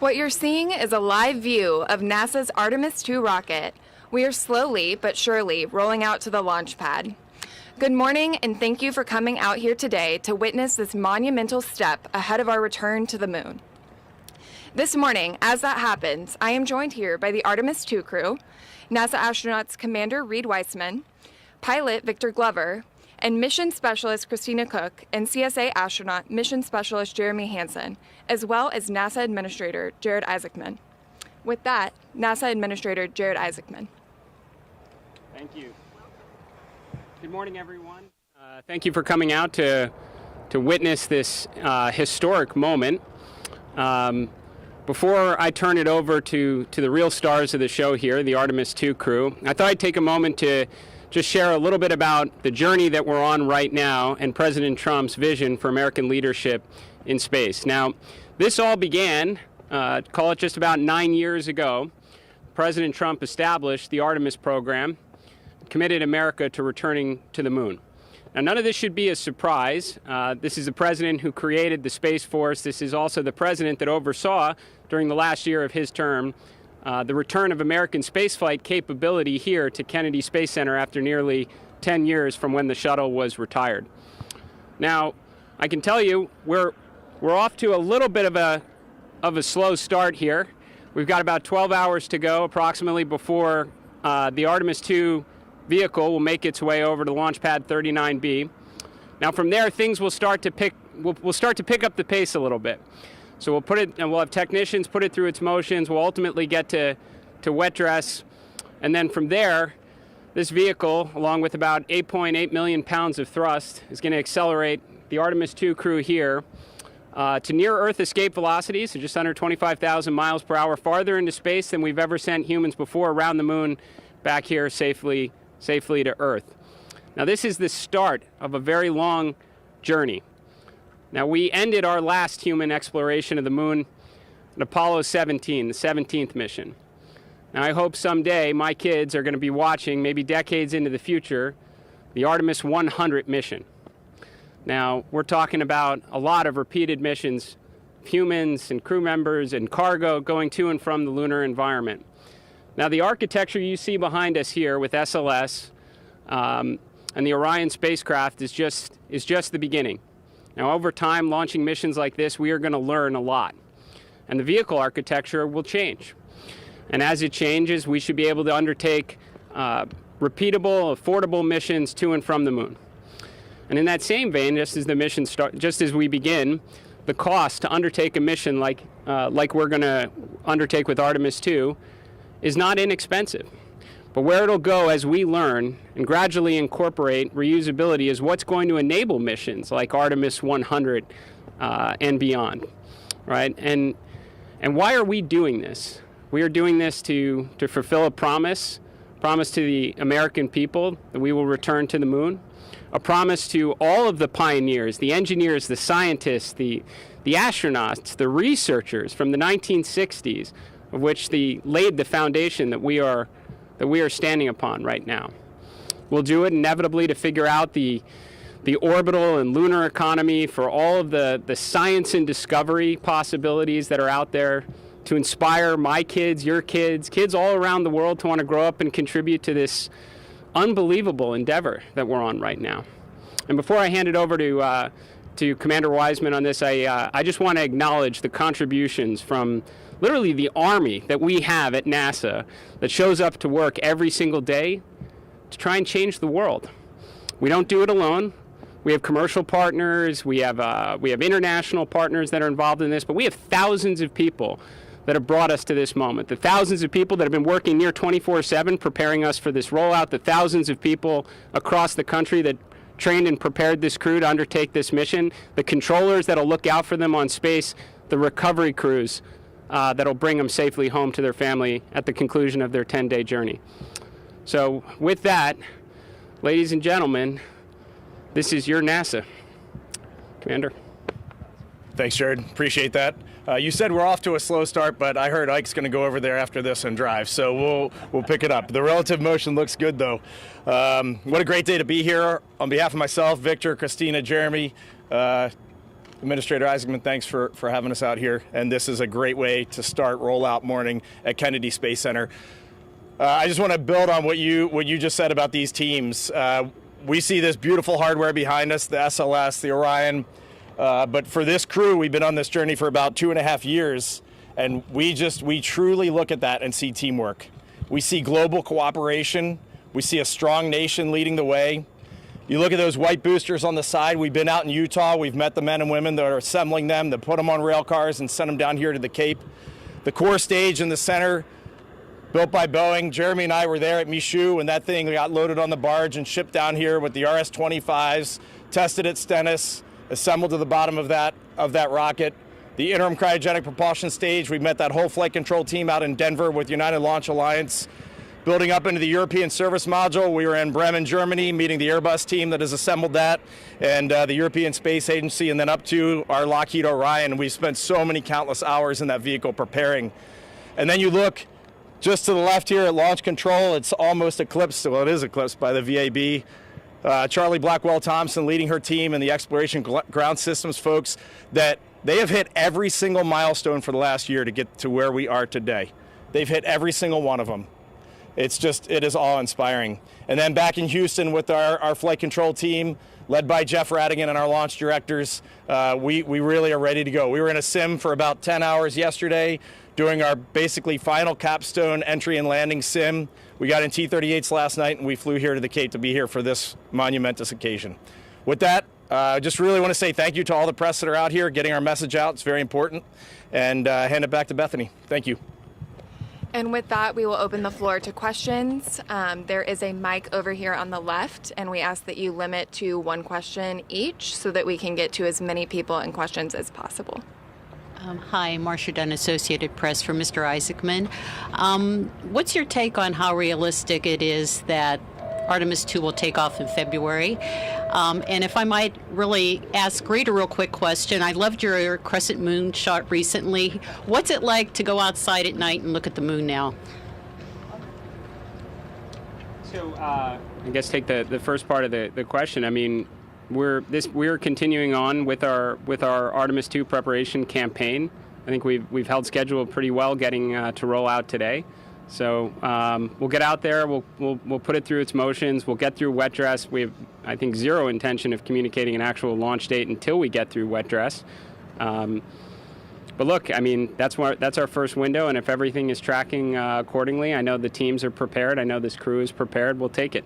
What you're seeing is a live view of NASA's Artemis II rocket. We are slowly but surely rolling out to the launch pad. Good morning, and thank you for coming out here today to witness this monumental step ahead of our return to the moon. This morning, as that happens, I am joined here by the Artemis II crew, NASA astronauts Commander Reid Wiseman, pilot Victor Glover, and Mission Specialist Christina Koch and CSA astronaut Mission Specialist Jeremy Hansen, as well as NASA Administrator Jared Isaacman. With that, NASA Administrator Jared Isaacman. Thank you. Good morning, everyone. Thank you for coming out to witness this historic moment. Before I turn it over to the real stars of the show here, the Artemis II crew, I thought I'd take a moment to just share a little bit about the journey that we're on right now and President Trump's vision for American leadership in space. Now, this all began, call it just about 9 years ago. President Trump established the Artemis program, committed America to returning to the moon. Now, none of this should be a surprise. This is the president who created the Space Force. This is also the president that oversaw, during the last year of his term, the return of American spaceflight capability here to Kennedy Space Center after nearly 10 years from when the shuttle was retired. Now, I can tell you we're off to a little bit of a slow start here. We've got about 12 hours to go, approximately, before the Artemis II vehicle will make its way over to launch pad 39B. Now, from there, things will start to pick up the pace a little bit. So we'll put it, and we'll have technicians put it through its motions. We'll ultimately get to wet dress, and then from there, this vehicle, along with about 8.8 million pounds of thrust, is going to accelerate the Artemis II crew here to near-Earth escape velocities, so just under 25,000 miles per hour, farther into space than we've ever sent humans before, around the moon, back here safely to Earth. Now, this is the start of a very long journey. Now, we ended our last human exploration of the moon in Apollo 17, the 17th mission. Now, I hope someday my kids are going to be watching, maybe decades into the future, the Artemis 100 mission. Now, we're talking about a lot of repeated missions, humans and crew members and cargo going to and from the lunar environment. Now, the architecture you see behind us here with SLS and the Orion spacecraft is just the beginning. Now, over time, launching missions like this, we are going to learn a lot. And the vehicle architecture will change. And as it changes, we should be able to undertake repeatable, affordable missions to and from the moon. And in that same vein, just as we begin, the cost to undertake a mission like we're going to undertake with Artemis II is not inexpensive. But where it'll go as we learn and gradually incorporate reusability is what's going to enable missions like Artemis 100 and beyond, right? And why are we doing this? We are doing this to fulfill a promise to the American people that we will return to the moon, a promise to all of the pioneers, the engineers, the scientists, the astronauts, the researchers from the 1960s, of which laid the foundation that we are standing upon right now. We'll do it inevitably to figure out the orbital and lunar economy, for all of the science and discovery possibilities that are out there, to inspire my kids, your kids, kids all around the world to want to grow up and contribute to this unbelievable endeavor that we're on right now. And before I hand it over to Commander Wiseman on this, I just want to acknowledge the contributions from literally the army that we have at NASA that shows up to work every single day to try and change the world. We don't do it alone. We have commercial partners, we have international partners that are involved in this, but we have thousands of people that have brought us to this moment. The thousands of people that have been working near 24/7 preparing us for this rollout, the thousands of people across the country that trained and prepared this crew to undertake this mission, the controllers that'll look out for them on space, the recovery crews that'll bring them safely home to their family at the conclusion of their 10-day journey. So with that, ladies and gentlemen, this is your NASA. Commander. Thanks, Jared. Appreciate that. You said we're off to a slow start, but I heard Ike's going to go over there after this and drive, so we'll pick it up. The relative motion looks good, though. What a great day to be here. On behalf of myself, Victor, Christina, Jeremy, Administrator Isaacman, thanks for having us out here. And this is a great way to start rollout morning at Kennedy Space Center. I just want to build on what you just said about these teams. We see this beautiful hardware behind us, the SLS, the Orion. But for this crew, we've been on this journey for about 2.5 years. And we truly look at that and see teamwork. We see global cooperation. We see a strong nation leading the way. You look at those white boosters on the side. We've been out in Utah. We've met the men and women that are assembling them, that put them on rail cars and send them down here to the Cape. The core stage in the center, built by Boeing. Jeremy and I were there at Michoud when that thing got loaded on the barge and shipped down here with the RS-25s, tested at Stennis, assembled to the bottom of that rocket. The interim cryogenic propulsion stage, we met that whole flight control team out in Denver with United Launch Alliance. Building up into the European service module, we were in Bremen, Germany, meeting the Airbus team that has assembled that, and the European Space Agency, and then up to our Lockheed Orion. We've spent so many countless hours in that vehicle preparing. And then you look just to the left here at launch control. It's almost eclipsed, well, it is eclipsed by the VAB. Charlie Blackwell-Thompson leading her team and the exploration ground systems folks, that they have hit every single milestone for the last year to get to where we are today. They've hit every single one of them. It is awe-inspiring. And then back in Houston with our flight control team, led by Jeff Radigan and our launch directors, we really are ready to go. We were in a sim for about 10 hours yesterday, doing our basically final capstone entry and landing sim. We got in T-38s last night, and we flew here to the Cape to be here for this monumentous occasion. With that, I just really want to say thank you to all the press that are out here getting our message out. It's very important. And hand it back to Bethany. Thank you. And with that, we will open the floor to questions. There is a mic over here on the left, and we ask that you limit to one question each so that we can get to as many people and questions as possible. Hi, Marcia Dunn, Associated Press for Mr. Isaacman. What's your take on how realistic it is that Artemis II will take off in February? And if I might really ask Reid a real quick question, I loved your crescent moon shot recently. What's it like to go outside at night and look at the moon now? So I guess take the first part of the question. I mean, we're continuing on with our Artemis II preparation campaign. I think we've held schedule pretty well, getting to roll out today. So we'll get out there, we'll put it through its motions, we'll get through wet dress. We have, I think, zero intention of communicating an actual launch date until we get through wet dress. But look, I mean, that's our first window, and if everything is tracking accordingly, I know the teams are prepared, I know this crew is prepared, we'll take it.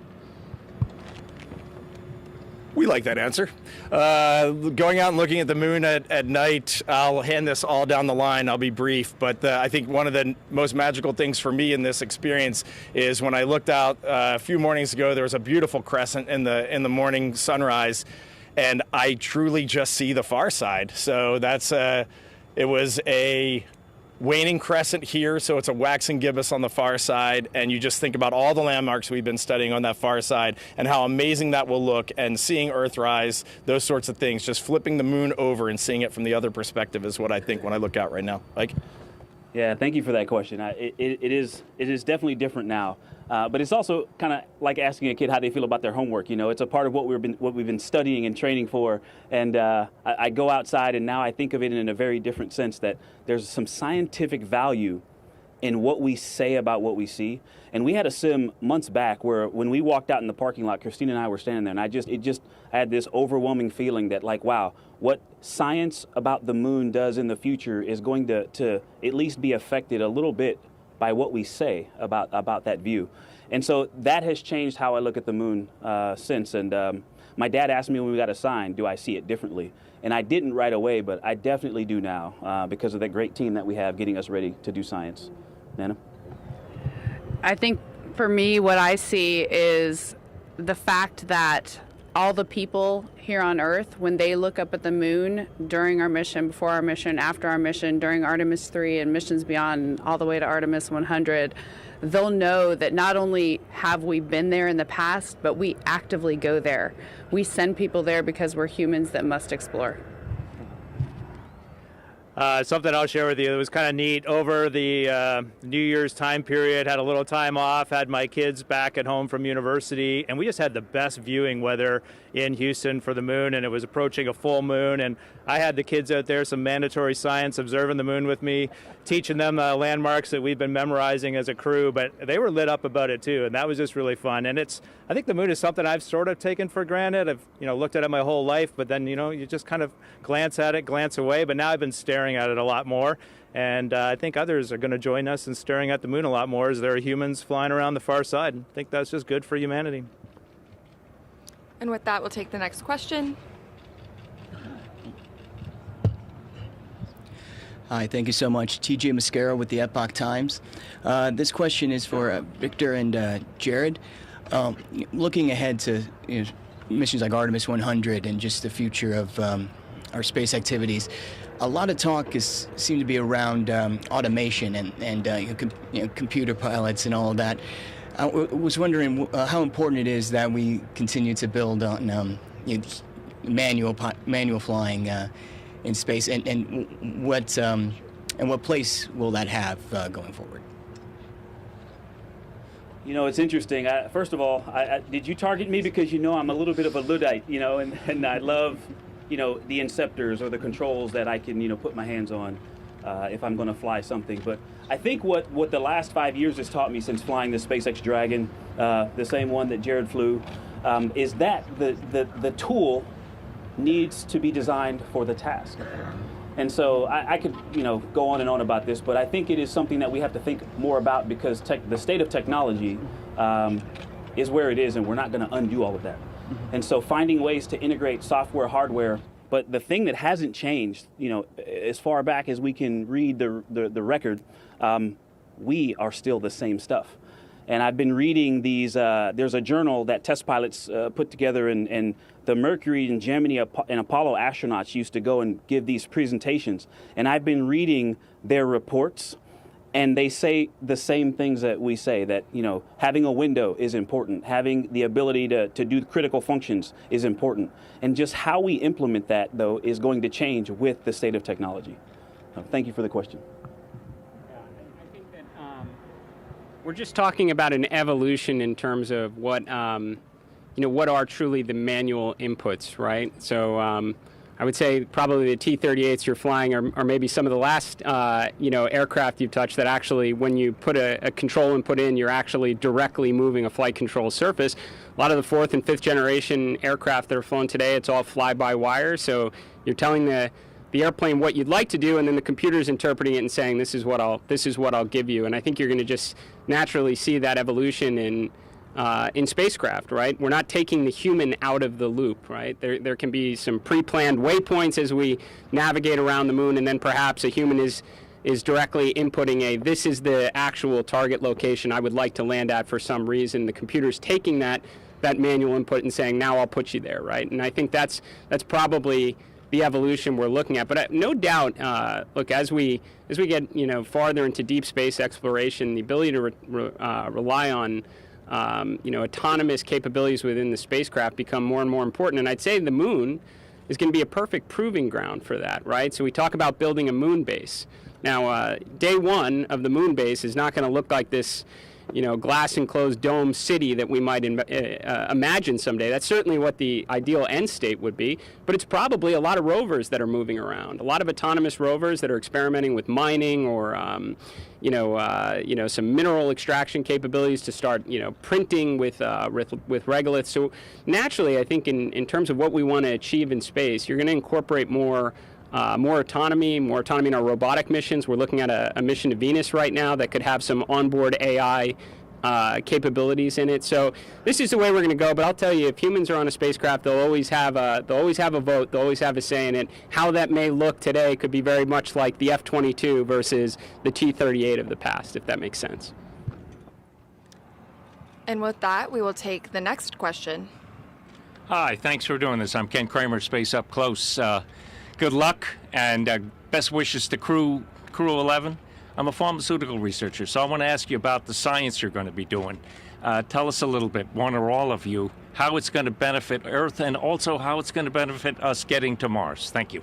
We like that answer. Going out and looking at the moon at night, I'll hand this all down the line. I'll be brief, but I think one of the most magical things for me in this experience is when I looked out a few mornings ago, there was a beautiful crescent in the morning sunrise, and I truly just see the far side. So it was a waning crescent here, so it's a waxing gibbous on the far side, and you just think about all the landmarks we've been studying on that far side and how amazing that will look, and seeing Earthrise, those sorts of things, just flipping the moon over and seeing it from the other perspective is what I think when I look out right now. Mike? Yeah, thank you for that question. It is definitely different now, but it's also kind of like asking a kid how they feel about their homework. You know, it's a part of what we've been studying and training for. And I go outside, and now I think of it in a very different sense, that there's some scientific value in what we say about what we see. And we had a sim months back where when we walked out in the parking lot, Christina and I were standing there, and I had this overwhelming feeling that, like, wow, what science about the moon does in the future is going to at least be affected a little bit by what we say about that view. And so that has changed how I look at the moon since. And my dad asked me when we got a sign, do I see it differently? And I didn't right away, but I definitely do now because of that great team that we have getting us ready to do science. Nana? I think for me, what I see is the fact that all the people here on Earth, when they look up at the moon during our mission, before our mission, after our mission, during Artemis III and missions beyond, all the way to Artemis 100, they'll know that not only have we been there in the past, but we actively go there. We send people there because we're humans that must explore. Something I'll share with you. It was kind of neat. Over the New Year's time period, had a little time off, had my kids back at home from university, and we just had the best viewing weather in Houston for the moon, and it was approaching a full moon, and I had the kids out there, some mandatory science, observing the moon with me, teaching them landmarks that we've been memorizing as a crew, but they were lit up about it too, and that was just really fun. And I think the moon is something I've sort of taken for granted. I've looked at it my whole life, but then you just kind of glance at it, glance away, but now I've been staring at it a lot more, and I think others are going to join us in staring at the moon a lot more as there are humans flying around the far side. I think that's just good for humanity. And with that, we'll take the next question. Hi, thank you so much. TJ Mascaro with the Epoch Times. This question is for Victor and Jared. Looking ahead to missions like Artemis 100 and just the future of our space activities, a lot of talk seemed to be around automation and computer pilots and all of that. I was wondering how important it is that we continue to build on manual flying in space, and what place will that have going forward? It's interesting. First of all, did you target me because I'm a little bit of a Luddite, and I love, the inceptors or the controls that I can, put my hands on if I'm going to fly something. But I think what the last 5 years has taught me since flying the SpaceX Dragon, the same one that Jared flew, is that the tool needs to be designed for the task. And so I could, go on and on about this, but I think it is something that we have to think more about because the state of technology is where it is, and we're not going to undo all of that. And so finding ways to integrate software, hardware, but the thing that hasn't changed, as far back as we can read the record, we are still the same stuff. And I've been reading these, there's a journal that test pilots put together, and the Mercury and Gemini and Apollo astronauts used to go and give these presentations. And I've been reading their reports, and they say the same things that we say, that, having a window is important. Having the ability to do critical functions is important. And just how we implement that, though, is going to change with the state of technology. Thank you for the question. We're just talking about an evolution in terms of what are truly the manual inputs, right? So I would say probably the T-38s you're flying are maybe some of the last, aircraft you've touched that actually, when you put a control input in, you're actually directly moving a flight control surface. A lot of the fourth and fifth generation aircraft that are flown today, it's all fly-by-wire. So you're telling the airplane what you'd like to do, and then the computer's interpreting it and saying, this is what I'll give you. And I think you're going to just naturally see that evolution in spacecraft, right? We're not taking the human out of the loop, right? There can be some pre-planned waypoints as we navigate around the moon, and then perhaps a human is directly inputting this is the actual target location I would like to land at for some reason. The computer's taking that manual input and saying, now I'll put you there, right? And I think that's probably the evolution we're looking at. But no doubt, look, as we get farther into deep space exploration, the ability to rely on autonomous capabilities within the spacecraft become more and more important. And I'd say the moon is going to be a perfect proving ground for that, right? So we talk about building a moon base. Now, day one of the moon base is not going to look like this glass enclosed dome city that we might imagine someday. That's certainly what the ideal end state would be, but it's probably a lot of rovers that are moving around, a lot of autonomous rovers that are experimenting with mining or some mineral extraction capabilities to start printing with regoliths. So naturally, I think in terms of what we want to achieve in space, you're going to incorporate more autonomy in our robotic missions. We're looking at a mission to Venus right now that could have some onboard AI capabilities in it. So this is the way we're going to go. But I'll tell you, if humans are on a spacecraft, they'll always have a vote. They'll always have a say in it. How that may look today could be very much like the F-22 versus the T-38 of the past, if that makes sense. And with that, we will take the next question. Hi, thanks for doing this. I'm Ken Kramer, Space Up Close. Good luck and best wishes to Crew 11. I'm a pharmaceutical researcher, so I want to ask you about the science you're going to be doing. Tell us a little bit, one or all of you, how it's going to benefit Earth and also how it's going to benefit us getting to Mars. Thank you.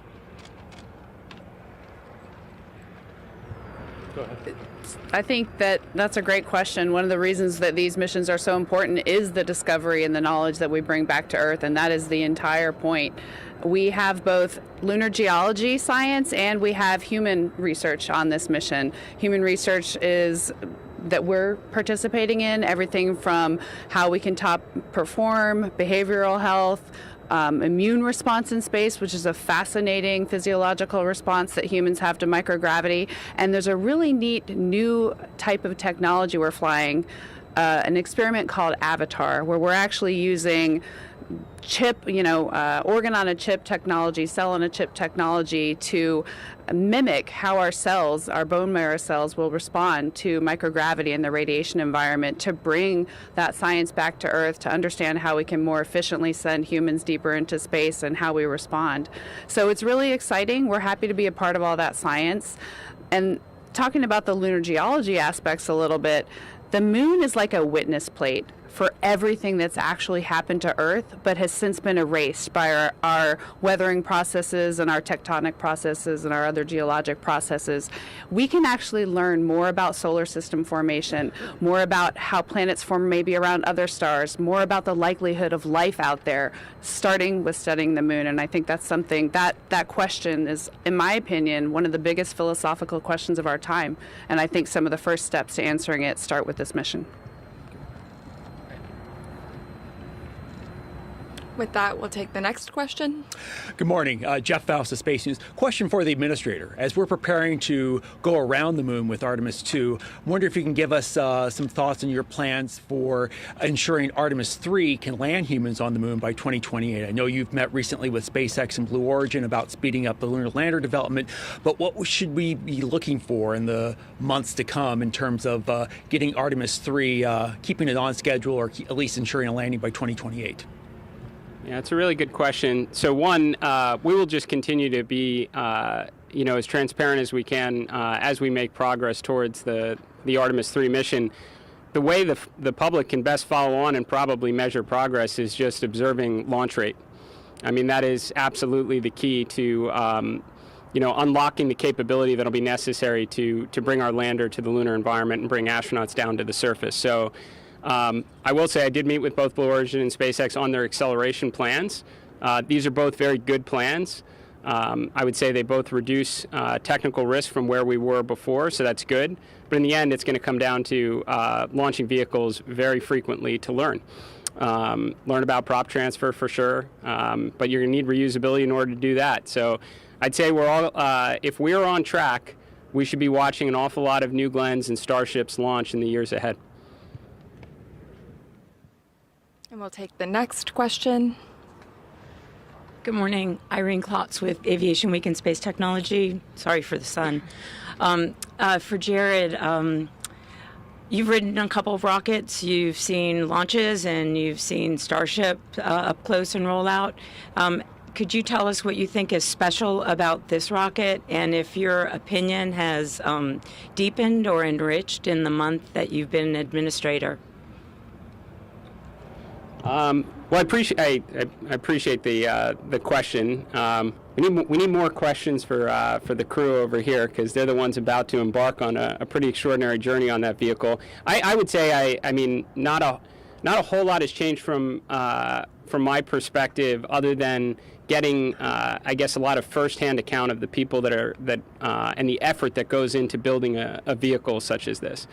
I think that's a great question. One of the reasons that these missions are so important is the discovery and the knowledge that we bring back to Earth, and that is the entire point. We have both lunar geology science and we have human research on this mission. Human research is that we're participating in, everything from how we can top perform, behavioral health, immune response in space, which is a fascinating physiological response that humans have to microgravity. And there's a really neat new type of technology we're flying, an experiment called Avatar, where we're actually using chip, organ on a chip technology, cell on a chip technology to mimic how our cells, our bone marrow cells, will respond to microgravity in the radiation environment, to bring that science back to Earth, to understand how we can more efficiently send humans deeper into space and how we respond. So it's really exciting. We're happy to be a part of all that science. And talking about the lunar geology aspects a little bit, the moon is like a witness plate for everything that's actually happened to Earth, but has since been erased by our weathering processes and our tectonic processes and our other geologic processes. We can actually learn more about solar system formation, more about how planets form maybe around other stars, more about the likelihood of life out there, starting with studying the moon. And I think that's something that question is, in my opinion, one of the biggest philosophical questions of our time. And I think some of the first steps to answering it start with this mission. With that, we'll take the next question. Good morning. Jeff Faust of Space News. Question for the administrator. As we're preparing to go around the moon with Artemis II, I wonder if you can give us some thoughts on your plans for ensuring Artemis III can land humans on the moon by 2028. I know you've met recently with SpaceX and Blue Origin about speeding up the lunar lander development, but what should we be looking for in the months to come in terms of getting Artemis III, keeping it on schedule, or at least ensuring a landing by 2028? Yeah, it's a really good question. So one, we will just continue to be, as transparent as we can as we make progress towards the Artemis III mission. The way the public can best follow on and probably measure progress is just observing launch rate. I mean, that is absolutely the key to, unlocking the capability that'll be necessary to bring our lander to the lunar environment and bring astronauts down to the surface. So. I will say I did meet with both Blue Origin and SpaceX on their acceleration plans. These are both very good plans. I would say they both reduce technical risk from where we were before, so that's good. But in the end, it's going to come down to launching vehicles very frequently to learn. Learn about prop transfer for sure, but you're going to need reusability in order to do that. So I'd say if we're on track, we should be watching an awful lot of New Glenns and Starships launch in the years ahead. And we'll take the next question. Good morning. Irene Klotz with Aviation Week in Space Technology. Sorry for the sun. For Jared, you've ridden a couple of rockets. You've seen launches and you've seen Starship up close and roll out. Could you tell us what you think is special about this rocket, and if your opinion has deepened or enriched in the month that you've been an administrator? Well, I appreciate the question. We need more questions for the crew over here, because they're the ones about to embark on a pretty extraordinary journey on that vehicle. I would say not a whole lot has changed from my perspective, other than getting I guess a lot of firsthand account of the people and the effort that goes into building a vehicle such as this.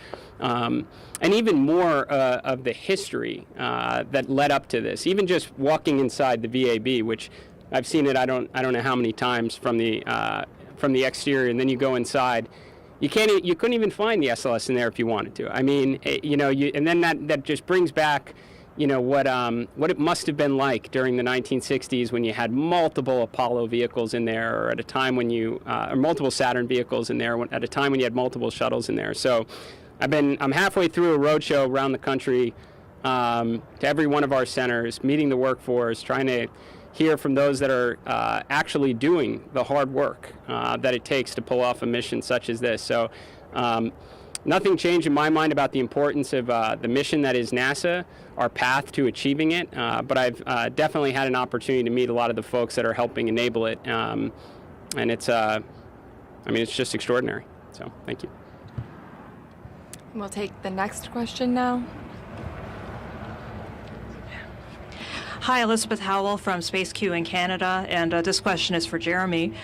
And even more of the history that led up to this. Even just walking inside the VAB, which I've seen it I don't know how many times from the exterior, and then you go inside. You couldn't even find the SLS in there if you wanted to. I mean, and then that just brings back what it must have been like during the 1960s when you had multiple Apollo vehicles in there, or at a time when or multiple Saturn vehicles in there, at a time when you had multiple shuttles in there. So I'm halfway through a roadshow around the country to every one of our centers, meeting the workforce, trying to hear from those that are actually doing the hard work that it takes to pull off a mission such as this. So nothing changed in my mind about the importance of the mission that is NASA, our path to achieving it, but I've definitely had an opportunity to meet a lot of the folks that are helping enable it, and it's just extraordinary. So thank you. We'll take the next question now. Hi, Elizabeth Howell from Space Q in Canada, and this question is for Jeremy.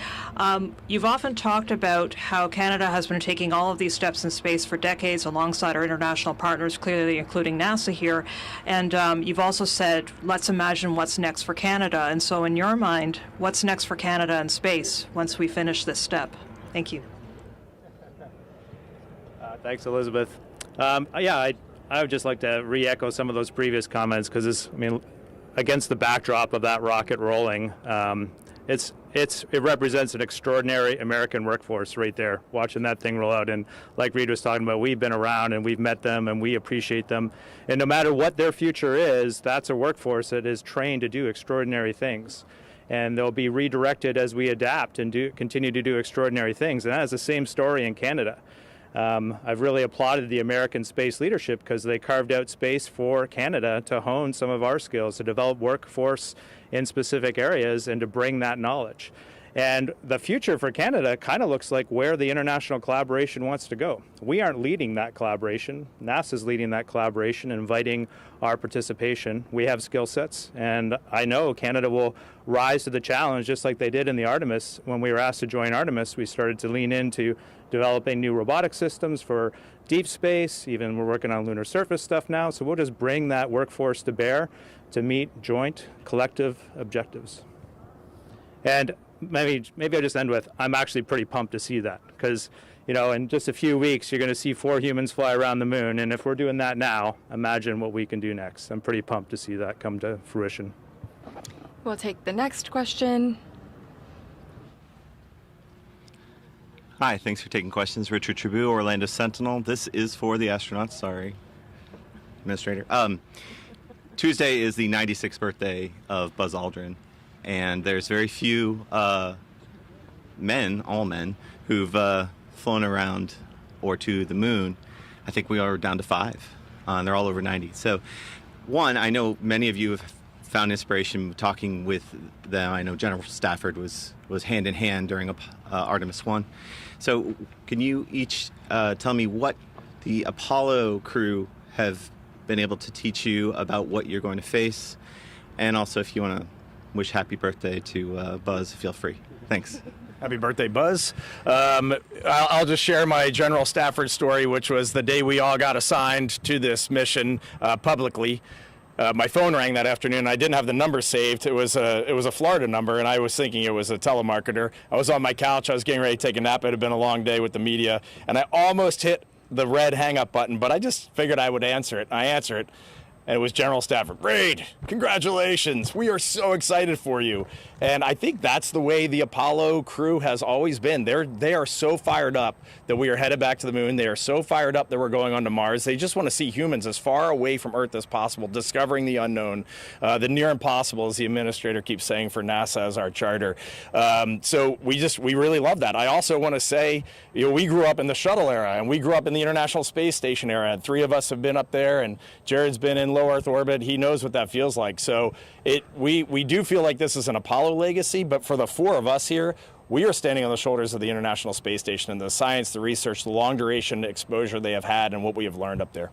You've often talked about how Canada has been taking all of these steps in space for decades alongside our international partners, clearly including NASA here, and you've also said, let's imagine what's next for Canada. And so in your mind, what's next for Canada in space once we finish this step? Thank you. Thanks, Elizabeth. I would just like to re-echo some of those previous comments because against the backdrop of that rocket rolling, it represents an extraordinary American workforce right there, watching that thing roll out. And like Reid was talking about, we've been around and we've met them and we appreciate them. And no matter what their future is, that's a workforce that is trained to do extraordinary things. And they'll be redirected as we adapt and continue to do extraordinary things. And that is the same story in Canada. I've really applauded the American space leadership because they carved out space for Canada to hone some of our skills, to develop workforce in specific areas and to bring that knowledge. And the future for Canada kind of looks like where the international collaboration wants to go. We aren't leading that collaboration. NASA's leading that collaboration, inviting our participation. We have skill sets, and I know Canada will rise to the challenge just like they did in the Artemis. When we were asked to join Artemis, we started to lean into developing new robotic systems for deep space. Even we're working on lunar surface stuff now. So we'll just bring that workforce to bear to meet joint collective objectives. And maybe I'll just end with, I'm actually pretty pumped to see that because, in just a few weeks, you're going to see 4 humans fly around the moon. And if we're doing that now, imagine what we can do next. I'm pretty pumped to see that come to fruition. We'll take the next question. Hi, thanks for taking questions. Richard Tribou, Orlando Sentinel. This is for the astronauts. Sorry, Administrator. Tuesday is the 96th birthday of Buzz Aldrin, and there's very few all men, who've flown around or to the moon. I think we are down to 5, and they're all over 90. So, one, I know many of you have found inspiration talking with them. I know General Stafford was hand in hand during Artemis I. So can you each tell me what the Apollo crew have been able to teach you about what you're going to face? And also, if you want to wish happy birthday to Buzz, feel free. Thanks. Happy birthday, Buzz. I'll just share my General Stafford story, which was the day we all got assigned to this mission publicly. My phone rang that afternoon. I didn't have the number saved. It was a Florida number, and I was thinking it was a telemarketer. I was on my couch. I was getting ready to take a nap. It had been a long day with the media, and I almost hit the red hang-up button, but I just figured I would answer it. I answer it, and it was General Stafford. Reid, congratulations. We are so excited for you. And I think that's the way the Apollo crew has always been. They are so fired up that we are headed back to the moon. They are so fired up that we're going on to Mars. They just want to see humans as far away from Earth as possible, discovering the unknown, the near impossible, as the administrator keeps saying for NASA as our charter. So we really love that. I also want to say, we grew up in the shuttle era, and we grew up in the International Space Station era. And 3 of us have been up there, and Jared's been in low Earth orbit. He knows what that feels like. So we do feel like this is an Apollo legacy, but for the 4 of us here, we are standing on the shoulders of the International Space Station and the science, the research, the long duration exposure they have had and what we have learned up there.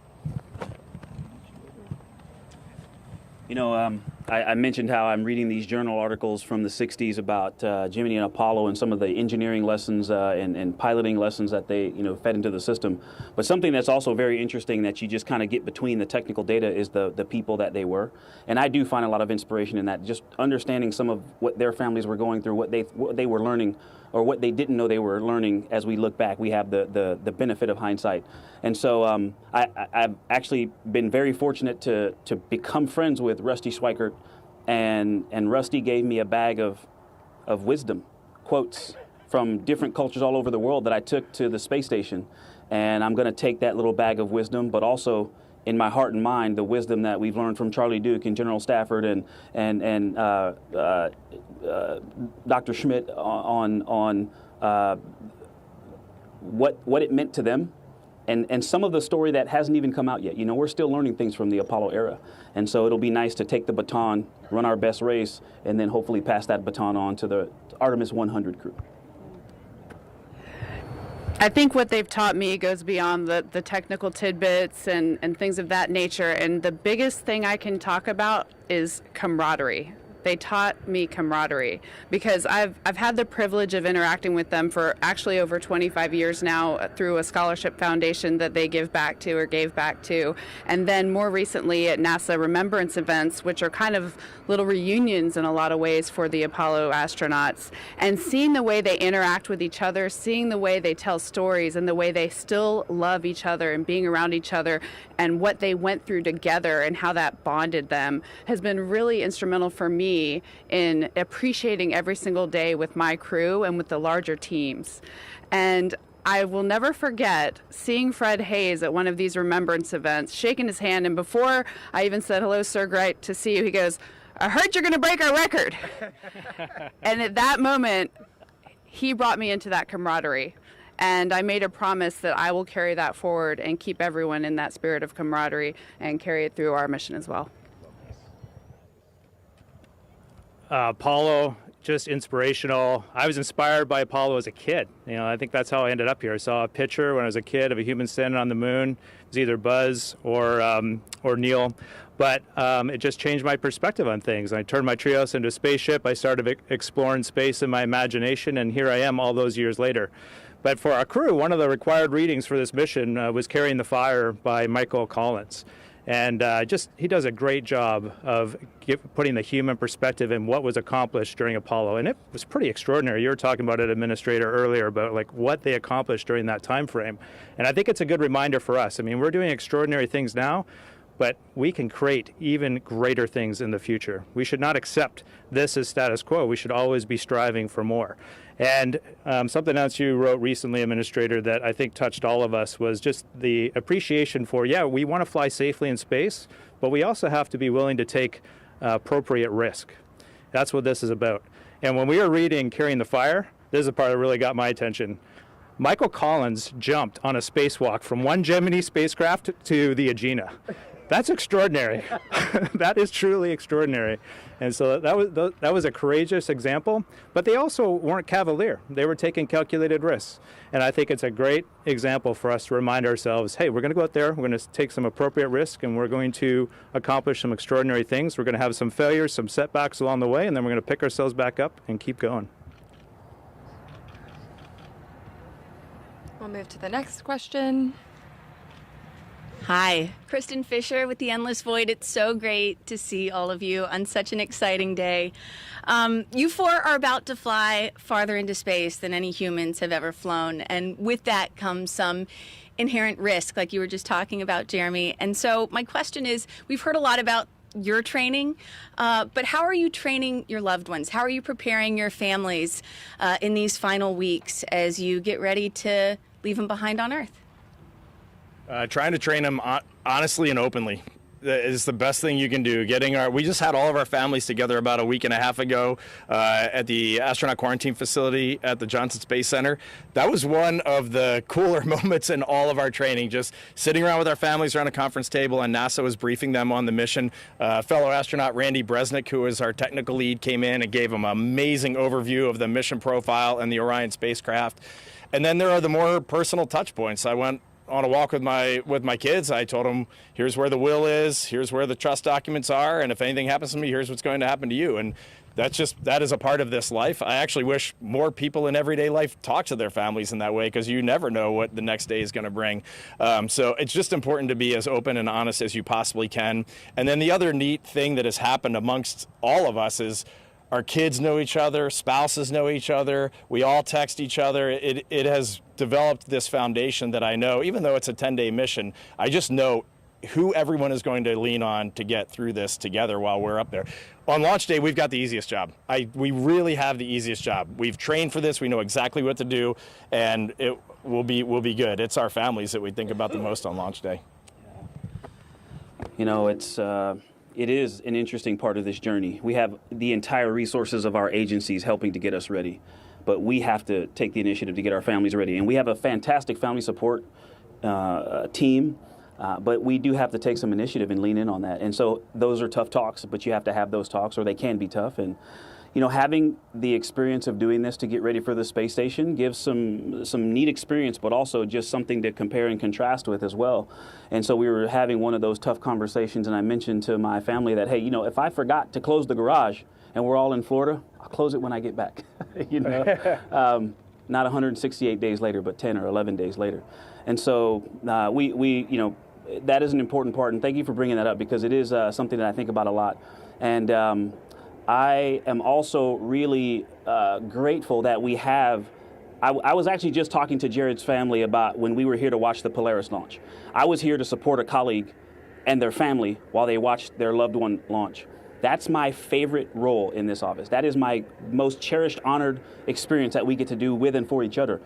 I mentioned how I'm reading these journal articles from the 60s about Gemini and Apollo and some of the engineering lessons and piloting lessons that they fed into the system. But something that's also very interesting that you just kind of get between the technical data is the people that they were. And I do find a lot of inspiration in that, just understanding some of what their families were going through, what they were learning, or what they didn't know they were learning. As we look back, we have the benefit of hindsight. And so I've actually been very fortunate to become friends with Rusty Schweikert, and Rusty gave me a bag of wisdom, quotes from different cultures all over the world that I took to the space station. And I'm going to take that little bag of wisdom, but also in my heart and mind, the wisdom that we've learned from Charlie Duke and General Stafford and Dr. Schmidt on what it meant to them, and some of the story that hasn't even come out yet. We're still learning things from the Apollo era, and so it'll be nice to take the baton, run our best race, and then hopefully pass that baton on to the Artemis 100 crew. I think what they've taught me goes beyond the technical tidbits and things of that nature. And the biggest thing I can talk about is camaraderie. They taught me camaraderie because I've had the privilege of interacting with them for actually over 25 years now through a scholarship foundation that they give back to or gave back to. And then more recently at NASA Remembrance events, which are kind of little reunions in a lot of ways for the Apollo astronauts. And seeing the way they interact with each other, seeing the way they tell stories and the way they still love each other and being around each other and what they went through together and how that bonded them has been really instrumental for me in appreciating every single day with my crew and with the larger teams. And I will never forget seeing Fred Hayes at one of these remembrance events, shaking his hand, and before I even said, "Hello, sir, great to see you," he goes, "I heard you're going to break our record." And at that moment, he brought me into that camaraderie. And I made a promise that I will carry that forward and keep everyone in that spirit of camaraderie and carry it through our mission as well. Apollo, just inspirational. I was inspired by Apollo as a kid. I think that's how I ended up here. I saw a picture when I was a kid of a human standing on the moon. It was either Buzz or Neil. But it just changed my perspective on things. I turned my treehouse into a spaceship. I started exploring space in my imagination, and here I am all those years later. But for our crew, one of the required readings for this mission was Carrying the Fire by Michael Collins. And he does a great job of putting the human perspective in what was accomplished during Apollo. And it was pretty extraordinary. You were talking about it, Administrator, earlier about what they accomplished during that time frame. And I think it's a good reminder for us. I mean, we're doing extraordinary things now, but we can create even greater things in the future. We should not accept this as status quo. We should always be striving for more. And something else you wrote recently, Administrator, that I think touched all of us was just the appreciation for, we want to fly safely in space, but we also have to be willing to take appropriate risk. That's what this is about. And when we were reading Carrying the Fire, this is the part that really got my attention. Michael Collins jumped on a spacewalk from one Gemini spacecraft to the Agena. That's extraordinary. That is truly extraordinary. And so that was a courageous example, but they also weren't cavalier. They were taking calculated risks. And I think it's a great example for us to remind ourselves, hey, we're going to go out there, we're going to take some appropriate risk, and we're going to accomplish some extraordinary things. We're going to have some failures, some setbacks along the way, and then we're going to pick ourselves back up and keep going. We'll move to the next question. Hi, Kristen Fisher with The Endless Void. It's so great to see all of you on such an exciting day. You four are about to fly farther into space than any humans have ever flown. And with that comes some inherent risk, like you were just talking about, Jeremy. And so my question is, we've heard a lot about your training, but how are you training your loved ones? How are you preparing your families in these final weeks as you get ready to leave them behind on Earth? Trying to train them honestly and openly is the best thing you can do. We just had all of our families together about a week and a half ago at the astronaut quarantine facility at the Johnson Space Center. That was one of the cooler moments in all of our training, just sitting around with our families around a conference table, and NASA was briefing them on the mission. Fellow astronaut Randy Bresnick, who was our technical lead, came in and gave them an amazing overview of the mission profile and the Orion spacecraft. And then there are the more personal touch points. I went on a walk with my kids. I told them, here's where the will is, here's where the trust documents are, and if anything happens to me, here's what's going to happen to you. And that is a part of this life. I actually wish more people in everyday life talk to their families in that way, because you never know what the next day is going to bring. So it's just important to be as open and honest as you possibly can. And then the other neat thing that has happened amongst all of us is our kids know each other, spouses know each other, we all text each other. It has developed this foundation that I know, even though it's a 10-day mission, I just know who everyone is going to lean on to get through this together while we're up there. On launch day, we've got the easiest job. We really have the easiest job. We've trained for this, we know exactly what to do, and it will be good. It's our families that we think about the most on launch day. It is an interesting part of this journey. We have the entire resources of our agencies helping to get us ready, but we have to take the initiative to get our families ready. And we have a fantastic family support team, but we do have to take some initiative and lean in on that. And so those are tough talks, but you have to have those talks, or they can be tough. And having the experience of doing this to get ready for the space station gives some neat experience, but also just something to compare and contrast with as well. And so we were having one of those tough conversations, and I mentioned to my family that, hey, if I forgot to close the garage and we're all in Florida, I'll close it when I get back. Not 168 days later, but 10 or 11 days later. And so that is an important part, and thank you for bringing that up, because it is something that I think about a lot. And I am also really grateful that we have. I was actually just talking to Jared's family about when we were here to watch the Polaris launch. I was here to support a colleague and their family while they watched their loved one launch. That's my favorite role in this office. That is my most cherished, honored experience that we get to do with and for each other.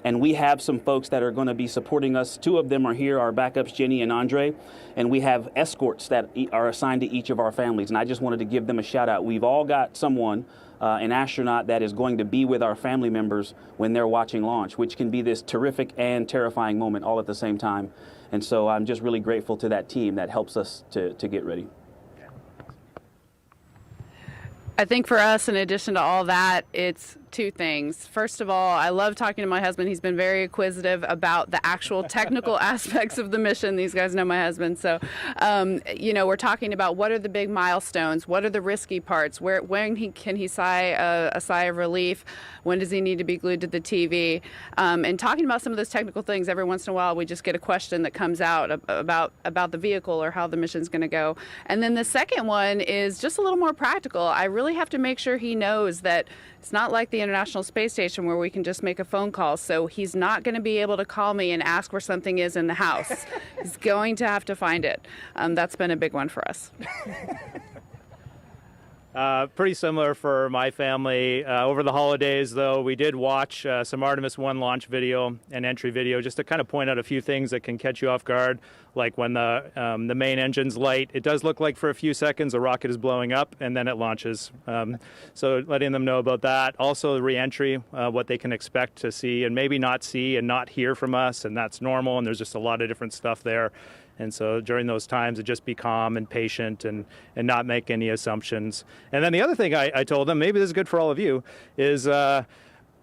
And we have some folks that are going to be supporting us. 2 of them are here, our backups, Jenny and Andre. And we have escorts that are assigned to each of our families. And I just wanted to give them a shout out. We've all got someone, an astronaut, that is going to be with our family members when they're watching launch, which can be this terrific and terrifying moment all at the same time. And so I'm just really grateful to that team that helps us to get ready. I think for us, in addition to all that, it's 2 things. First of all, I love talking to my husband. He's been very acquisitive about the actual technical aspects of the mission. These guys know my husband. So, we're talking about what are the big milestones? What are the risky parts? When can he sigh a sigh of relief? When does he need to be glued to the TV? And talking about some of those technical things, every once in a while we just get a question that comes out about the vehicle or how the mission's going to go. And then the second one is just a little more practical. I really have to make sure he knows that it's not like the International Space Station where we can just make a phone call. So he's not going to be able to call me and ask where something is in the house. He's going to have to find it. That's been a big one for us. Pretty similar for my family. Over the holidays, though, we did watch some Artemis I launch video and entry video just to kind of point out a few things that can catch you off guard, like when the main engine's light. It does look like for a few seconds the rocket is blowing up, and then it launches. So letting them know about that. Also, the re-entry, what they can expect to see and maybe not see and not hear from us, and that's normal, and there's just a lot of different stuff there. And so during those times, just be calm and patient and not make any assumptions. And then the other thing I told them, maybe this is good for all of you, is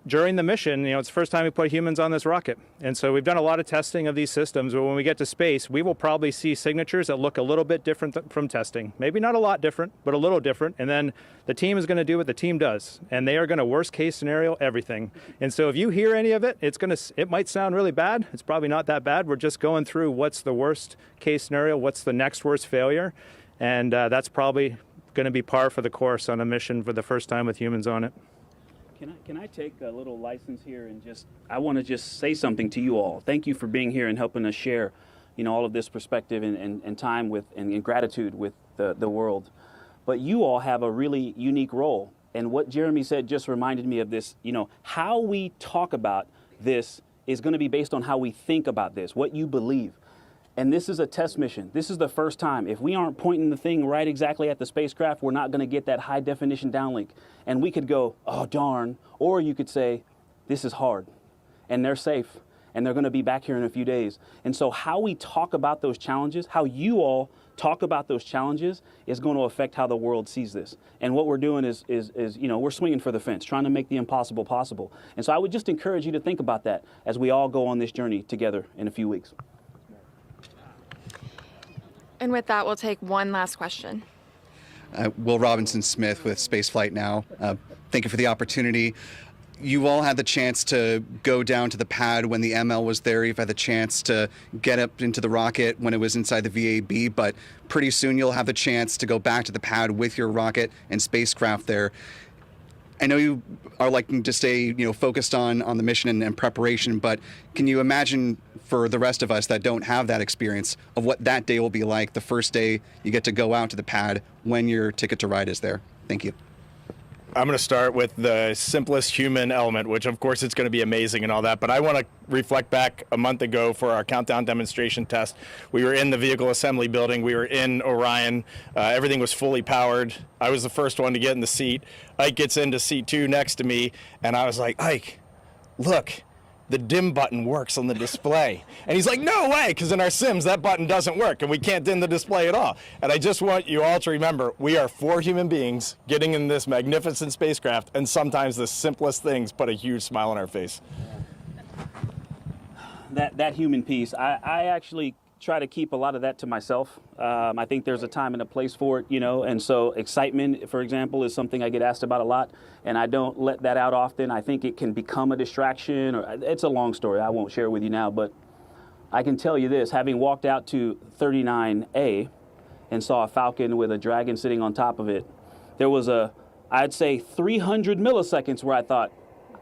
during the mission, it's the first time we put humans on this rocket. And so we've done a lot of testing of these systems, but when we get to space, we will probably see signatures that look a little bit different from testing. Maybe not a lot different, but a little different. And then the team is going to do what the team does, and they are going to worst case scenario everything. And so if you hear any of it, it might sound really bad. It's probably not that bad. We're just going through what's the worst case scenario, what's the next worst failure. And that's probably going to be par for the course on a mission for the first time with humans on it. Can I take a little license here and I want to just say something to you all. Thank you for being here and helping us share, all of this perspective and time with and gratitude with the world. But you all have a really unique role. And what Jeremy said just reminded me of this, how we talk about this is going to be based on how we think about this, what you believe. And this is a test mission. This is the first time. If we aren't pointing the thing right exactly at the spacecraft, we're not going to get that high definition downlink. And we could go, oh, darn. Or you could say, this is hard. And they're safe. And they're going to be back here in a few days. And so how we talk about those challenges, how you all talk about those challenges is going to affect how the world sees this. And what we're doing is we're swinging for the fence, trying to make the impossible possible. And so I would just encourage you to think about that as we all go on this journey together in a few weeks. And with that, we'll take one last question. Will Robinson-Smith with Spaceflight Now. Thank you for the opportunity. You all had the chance to go down to the pad when the ML was there. You've had the chance to get up into the rocket when it was inside the VAB, but pretty soon you'll have the chance to go back to the pad with your rocket and spacecraft there. I know you are liking to stay, focused on the mission and preparation, but can you imagine for the rest of us that don't have that experience of what that day will be like, the first day you get to go out to the pad when your ticket to ride is there? Thank you. I'm going to start with the simplest human element, which of course it's going to be amazing and all that, but I want to reflect back a month ago for our countdown demonstration test. We were in the vehicle assembly building. We were in Orion. Everything was fully powered. I was the first one to get in the seat. Ike gets into seat 2 next to me, and I was like, Ike, look, the dim button works on the display. And he's like, no way, because in our sims, that button doesn't work, and we can't dim the display at all. And I just want you all to remember, we are 4 human beings getting in this magnificent spacecraft, and sometimes the simplest things put a huge smile on our face. That human piece, I actually try to keep a lot of that to myself. I think there's a time and a place for it, and so excitement, for example, is something I get asked about a lot, and I don't let that out often. I think it can become a distraction, or it's a long story. I won't share it with you now, but I can tell you this, having walked out to 39A and saw a Falcon with a Dragon sitting on top of it, there was I'd say 300 milliseconds where I thought,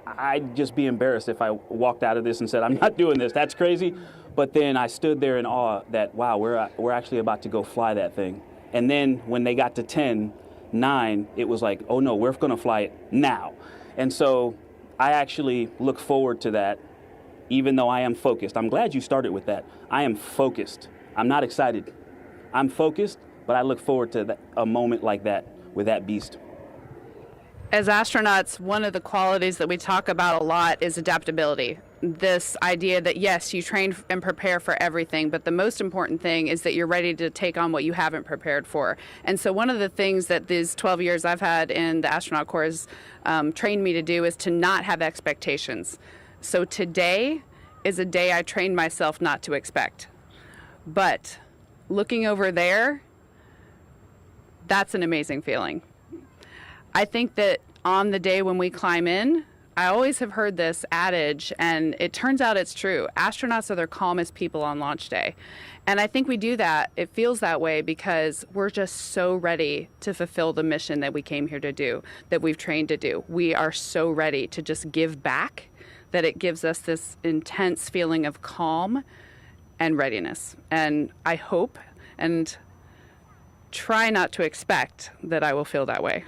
I'd just be embarrassed if I walked out of this and said, I'm not doing this, that's crazy. But then I stood there in awe that, wow, we're actually about to go fly that thing. And then when they got to 10, 9, it was like, oh no, we're gonna fly it now. And so I actually look forward to that, even though I am focused. I'm glad you started with that. I am focused. I'm not excited. I'm focused, but I look forward to a moment like that with that beast. As astronauts, one of the qualities that we talk about a lot is adaptability. This idea that, yes, you train and prepare for everything, but the most important thing is that you're ready to take on what you haven't prepared for. And so one of the things that these 12 years I've had in the astronaut corps has trained me to do is to not have expectations. So today is a day I trained myself not to expect. But looking over there, that's an amazing feeling. I think that on the day when we climb in, I always have heard this adage, and it turns out it's true. Astronauts are the calmest people on launch day. And I think we do that. It feels that way because we're just so ready to fulfill the mission that we came here to do, that we've trained to do. We are so ready to just give back that it gives us this intense feeling of calm and readiness. And I hope and try not to expect that I will feel that way.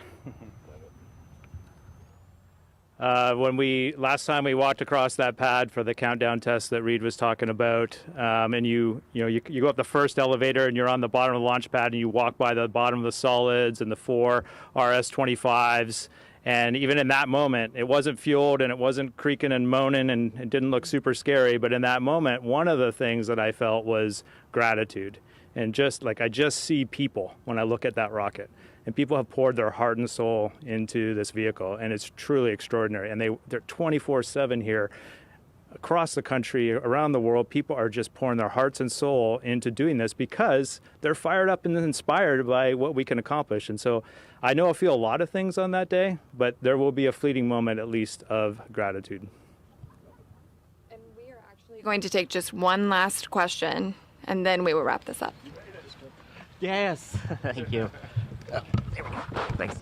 Last time we walked across that pad for the countdown test that Reid was talking about, and you go up the first elevator and you're on the bottom of the launch pad and you walk by the bottom of the solids and the 4 RS-25s, and even in that moment, it wasn't fueled and it wasn't creaking and moaning and it didn't look super scary, but in that moment, one of the things that I felt was gratitude. And I just see people when I look at that rocket. And people have poured their heart and soul into this vehicle, and it's truly extraordinary. And they're 24/7 here across the country, around the world. People are just pouring their hearts and soul into doing this because they're fired up and inspired by what we can accomplish. And so I know I'll feel a lot of things on that day, but there will be a fleeting moment at least of gratitude. And we are actually going to take just one last question, and then we will wrap this up. Yes, thank you. Oh, there we go. Thanks.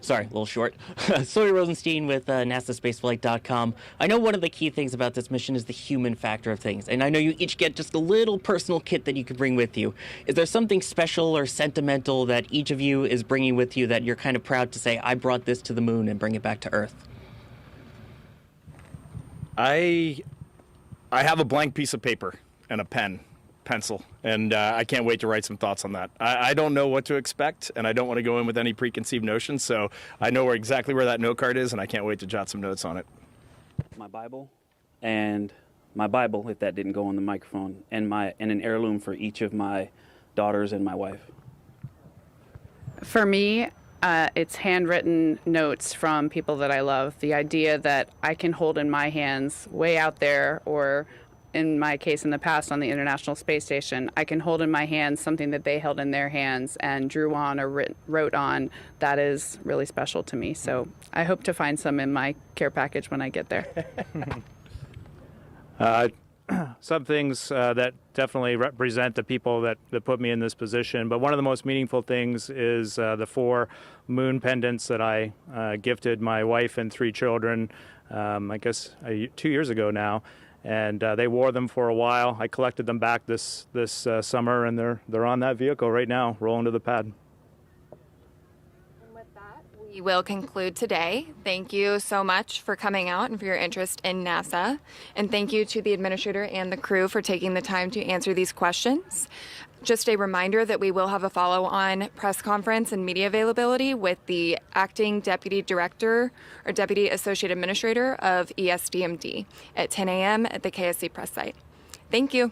Sorry, a little short. Sawyer Rosenstein with NASASpaceflight.com. I know one of the key things about this mission is the human factor of things, and I know you each get just a little personal kit that you can bring with you. Is there something special or sentimental that each of you is bringing with you that you're kind of proud to say, I brought this to the moon and bring it back to Earth? I have a blank piece of paper and a pencil, and I can't wait to write some thoughts on that. I don't know what to expect, and I don't want to go in with any preconceived notions, so I know exactly where that note card is, and I can't wait to jot some notes on it. My Bible, if that didn't go on the microphone, and an heirloom for each of my daughters and my wife. For me, it's handwritten notes from people that I love. The idea that I can hold in my hands way out there, or in my case in the past on the International Space Station, I can hold in my hands something that they held in their hands and drew on or wrote on. That is really special to me. So I hope to find some in my care package when I get there. Some things that definitely represent the people that put me in this position. But one of the most meaningful things is the 4 moon pendants that I gifted my wife and 3 children, I guess 2 years ago now. And they wore them for a while. I collected them back this summer, and they're on that vehicle right now, rolling to the pad. And with that, we We will conclude today. Thank you so much for coming out and for your interest in NASA. And thank you to the administrator and the crew for taking the time to answer these questions. Just a reminder that we will have a follow-on press conference and media availability with the acting deputy director or deputy associate administrator of ESDMD at 10 a.m. at the KSC press site. Thank you.